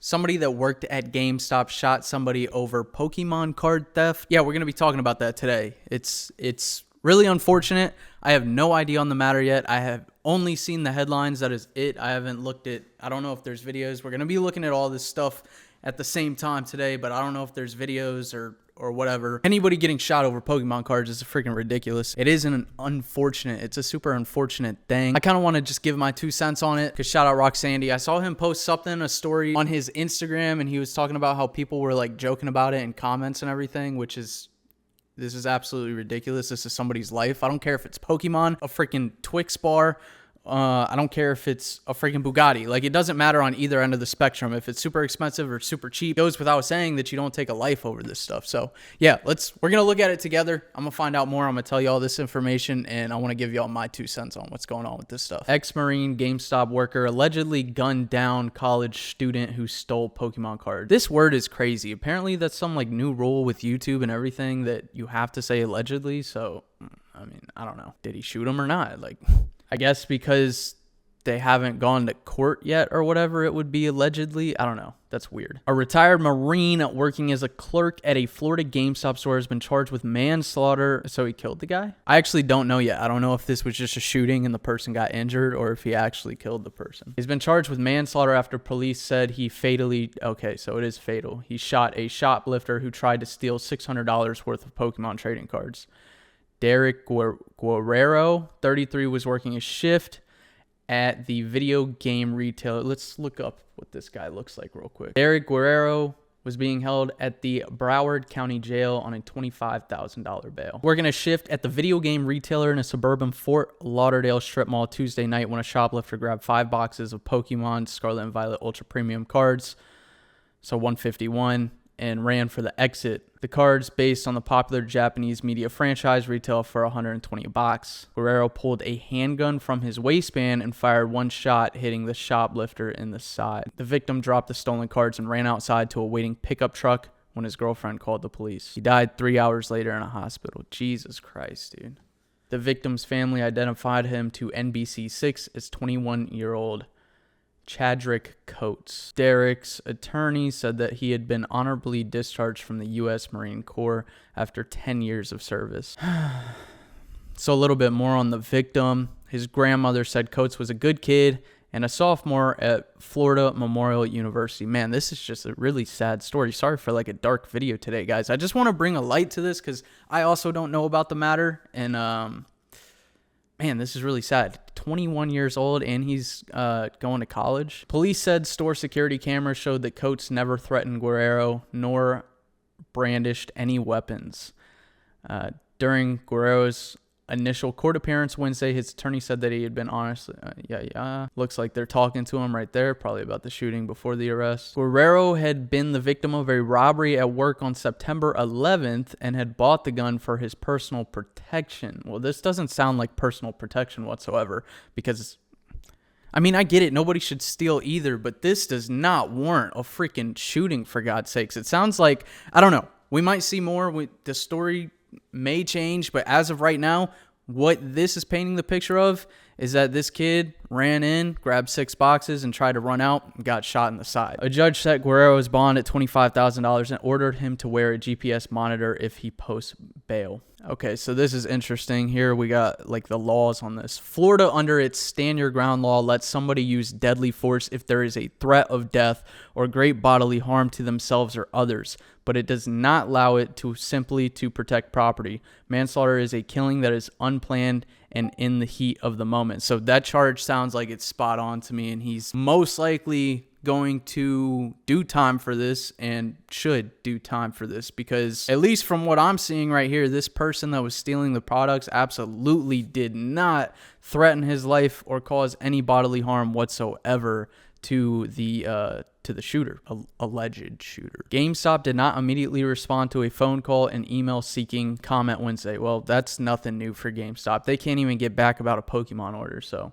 Somebody that worked at GameStop shot somebody over Pokemon card theft. Yeah, we're going to be talking about that today. It's really unfortunate. I have no idea on the matter yet. I have only seen the headlines. That is it. I haven't looked at, I don't know if there's videos. We're going to be looking at all this stuff at the same time today, but I don't know if there's videos or whatever. Anybody getting shot over Pokemon cards is freaking ridiculous. It is it's a super unfortunate thing. I kind of want to just give my 2 cents on it, because shout out Rock Sandy. I saw him post something, a story on his Instagram, and he was talking about how people were like joking about it in comments and everything, this is absolutely ridiculous. This is somebody's life. I don't care if it's Pokemon, a freaking Twix bar, I don't care if it's a freaking Bugatti. Like, it doesn't matter on either end of the spectrum. If it's super expensive or super cheap, it goes without saying that you don't take a life over this stuff. So yeah, we're going to look at it together. I'm going to find out more. I'm going to tell you all this information, and I want to give you all my 2 cents on what's going on with this stuff. Ex-Marine GameStop worker allegedly gunned down college student who stole Pokemon cards. This word is crazy. Apparently that's some like new rule with YouTube and everything that you have to say allegedly. So, I mean, I don't know. Did he shoot him or not? Like, I guess because they haven't gone to court yet or whatever, it would be allegedly. I don't know. That's weird. A retired Marine working as a clerk at a Florida GameStop store has been charged with manslaughter. So he killed the guy? I actually don't know yet. I don't know if this was just a shooting and the person got injured, or if he actually killed the person. He's been charged with manslaughter after police said he okay, so it is fatal. He shot a shoplifter who tried to steal $600 worth of Pokemon trading cards. Derek Guerrero, 33, was working a shift at the video game retailer. Let's look up what this guy looks like real quick. Derek Guerrero was being held at the Broward County Jail on a $25,000 bail. Working a shift at the video game retailer in a suburban Fort Lauderdale strip mall Tuesday night when a shoplifter grabbed 5 boxes of Pokemon Scarlet and Violet Ultra Premium cards, so 151, and ran for the exit. The cards, based on the popular Japanese media franchise, retail for $120 a box. Guerrero pulled a handgun from his waistband and fired one shot, hitting the shoplifter in the side. The victim dropped the stolen cards and ran outside to a waiting pickup truck when his girlfriend called the police. He died 3 hours later in a hospital. Jesus Christ, dude. The victim's family identified him to NBC6 as 21-year-old Chadrick Coates. Derek's attorney said that he had been honorably discharged from the U.S. Marine Corps after 10 years of service. So a little bit more on the victim. His grandmother said Coates was a good kid and a sophomore at Florida Memorial University. Man, this is just a really sad story. Sorry for like a dark video today, guys. I just want to bring a light to this because I also don't know about the matter. And man, this is really sad. 21 years old, and he's going to college. Police said store security cameras showed that Coates never threatened Guerrero nor brandished any weapons. During Guerrero's initial court appearance Wednesday, his attorney said that he had been honest. Looks like they're talking to him right there, probably about the shooting before the arrest. Guerrero had been the victim of a robbery at work on September 11th and had bought the gun for his personal protection. Well, this doesn't sound like personal protection whatsoever, because, I mean, I get it. Nobody should steal either, but this does not warrant a freaking shooting, for God's sakes. It sounds like, I don't know. We might see more. The story may change, but as of right now, what this is painting the picture of is that this kid ran in, grabbed 6 boxes, and tried to run out and got shot in the side. A judge set Guerrero's bond at $25,000 and ordered him to wear a GPS monitor if he posts bail. Okay, so this is interesting. Here we got like the laws on this. Florida, under its stand your ground law, lets somebody use deadly force if there is a threat of death or great bodily harm to themselves or others, but it does not allow it to simply to protect property. Manslaughter is a killing that is unplanned and in the heat of the moment. So that charge sounds like it's spot on to me, and he's most likely going to do time for this and should do time for this, because at least from what I'm seeing right here, this person that was stealing the products absolutely did not threaten his life or cause any bodily harm whatsoever to the shooter, alleged shooter. GameStop did not immediately respond to a phone call and email seeking comment Wednesday. Well, that's nothing new for GameStop. They can't even get back about a Pokemon order, so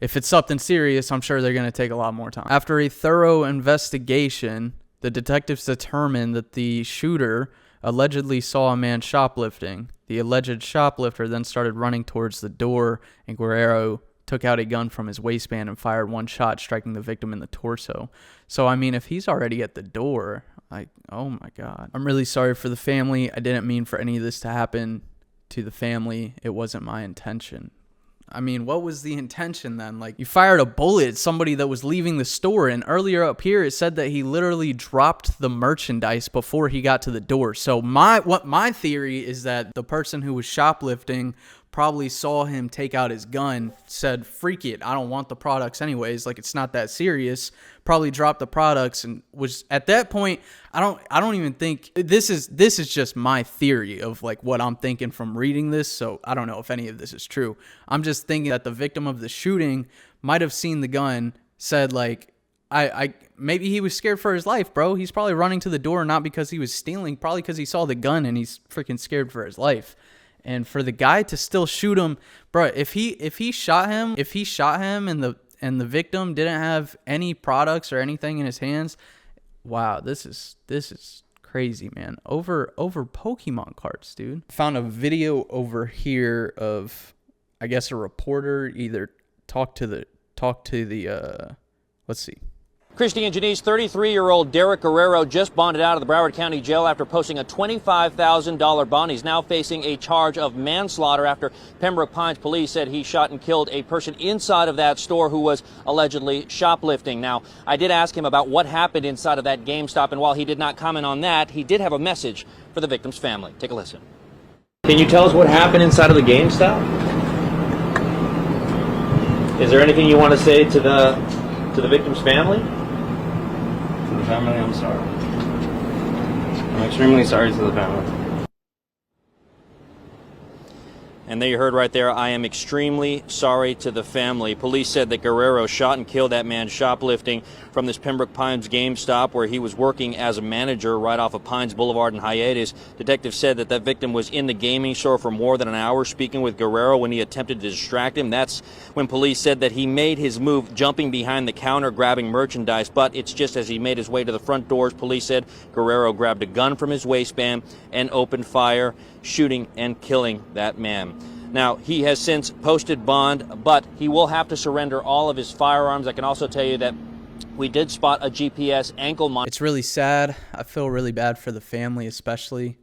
if it's something serious, I'm sure they're going to take a lot more time. After a thorough investigation, the detectives determined that the shooter allegedly saw a man shoplifting. The alleged shoplifter then started running towards the door, and Guerrero took out a gun from his waistband and fired one shot, striking the victim in the torso. So, I mean, if he's already at the door, like, oh my God. I'm really sorry for the family. I didn't mean for any of this to happen to the family. It wasn't my intention. I mean, what was the intention then? Like, you fired a bullet at somebody that was leaving the store, and earlier up here it said that he literally dropped the merchandise before he got to the door. So my theory is that the person who was shoplifting probably saw him take out his gun, said, freak it, I don't want the products anyways, like it's not that serious, probably dropped the products, and was at that point, I don't even think, this is just my theory of like what I'm thinking from reading this, so I don't know if any of this is true. I'm just thinking that the victim of the shooting might have seen the gun, said like, I maybe he was scared for his life, bro. He's probably running to the door not because he was stealing, probably because he saw the gun and he's freaking scared for his life. And for the guy to still shoot him, bro, if he shot him and the victim didn't have any products or anything in his hands, wow, this is crazy, man. Over Pokemon cards, dude. Found a video over here of, I guess, a reporter either talk to the let's see. Christy and Janice, 33-year-old Derek Guerrero just bonded out of the Broward County Jail after posting a $25,000 bond. He's now facing a charge of manslaughter after Pembroke Pines police said he shot and killed a person inside of that store who was allegedly shoplifting. Now, I did ask him about what happened inside of that GameStop, and while he did not comment on that, he did have a message for the victim's family. Take a listen. Can you tell us what happened inside of the GameStop? Is there anything you want to say to the victim's family? To the family, I'm sorry. I'm extremely sorry to the family. And there you heard right there, I am extremely sorry to the family. Police said that Guerrero shot and killed that man shoplifting from this Pembroke Pines GameStop where he was working as a manager right off of Pines Boulevard in Hiatus. Detectives said that victim was in the gaming store for more than an hour speaking with Guerrero when he attempted to distract him. That's when police said that he made his move jumping behind the counter grabbing merchandise, but it's just as he made his way to the front doors, police said Guerrero grabbed a gun from his waistband and opened fire, shooting and killing that man. Now, he has since posted bond, but he will have to surrender all of his firearms. I can also tell you that we did spot a GPS ankle monitor. It's really sad. I feel really bad for the family, especially.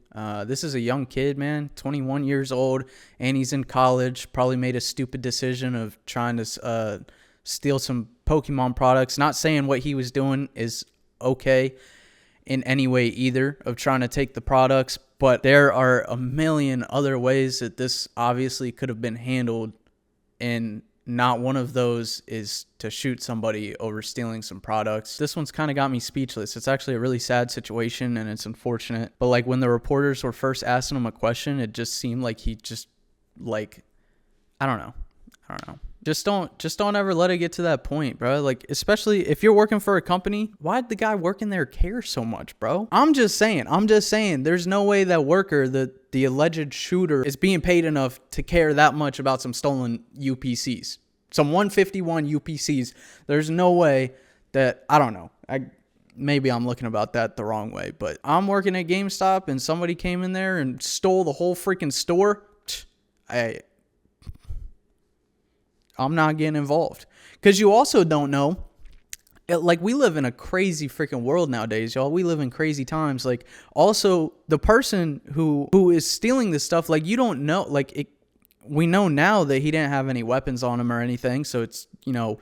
This is a young kid, man, 21 years old, and he's in college. Probably made a stupid decision of trying to steal some Pokemon products. Not saying what he was doing is okay in any way either, of trying to take the products, but there are a million other ways that this obviously could have been handled, and not one of those is to shoot somebody over stealing some products. This one's kind of got me speechless. It's actually a really sad situation, and it's unfortunate. But like when the reporters were first asking him a question, it just seemed like he just, like, I don't know. Just don't ever let it get to that point, bro. Like, especially if you're working for a company, why'd the guy working there care so much, bro? I'm just saying, there's no way that worker, the alleged shooter, is being paid enough to care that much about some stolen UPCs. Some 151 UPCs. There's no way that, I don't know. Maybe I'm looking about that the wrong way, but I'm working at GameStop and somebody came in there and stole the whole freaking store. I'm not getting involved. Because you also don't know, like, we live in a crazy freaking world nowadays, y'all. We live in crazy times. Like, also, the person who is stealing this stuff, like, you don't know, like, we know now that he didn't have any weapons on him or anything, so it's, you know,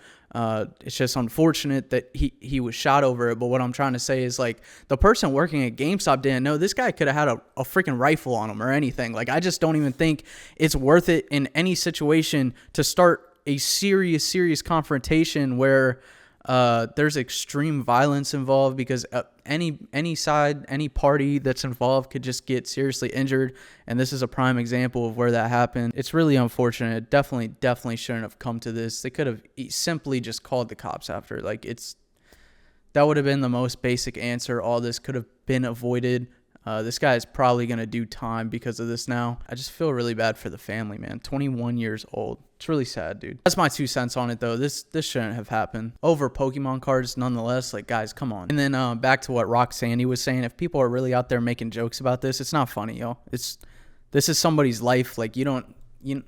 it's just unfortunate that he was shot over it. But what I'm trying to say is, like, the person working at GameStop didn't know this guy could have had a freaking rifle on him or anything. Like, I just don't even think it's worth it in any situation to start a serious confrontation where there's extreme violence involved, because any side, any party that's involved could just get seriously injured, and this is a prime example of where that happened. It's really unfortunate. Definitely shouldn't have come to this. They could have simply just called the cops after. Like, that would have been the most basic answer. All this could have been avoided. This guy is probably going to do time because of this now. I just feel really bad for the family, man. 21 years old. It's really sad, dude. That's my 2 cents on it, though. This shouldn't have happened. Over Pokemon cards, nonetheless. Like, guys, come on. And then back to what Rock Sandy was saying. If people are really out there making jokes about this, it's not funny, yo. This is somebody's life. Like, the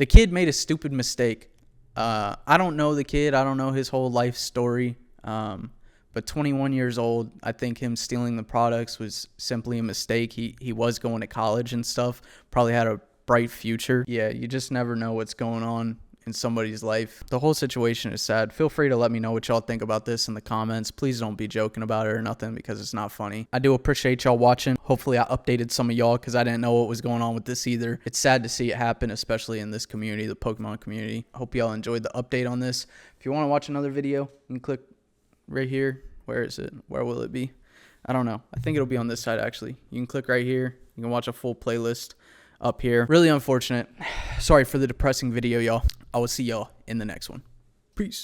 kid made a stupid mistake. I don't know the kid. I don't know his whole life story. But 21 years old, I think him stealing the products was simply a mistake. He was going to college and stuff, probably had a bright future. Yeah, you just never know what's going on in somebody's life. The whole situation is sad. Feel free to let me know what y'all think about this in the comments. Please don't be joking about it or nothing, because it's not funny. I do appreciate y'all watching. Hopefully I updated some of y'all, because I didn't know what was going on with this either. It's sad to see it happen, especially in this community, the Pokemon community. I hope y'all enjoyed the update on this. If you want to watch another video, you can click right here. Where is it? Where will it be? I don't know. I think it'll be on this side, actually. You can click right here. You can watch a full playlist up here. Really unfortunate. Sorry for the depressing video, y'all. I will see y'all in the next one. Peace.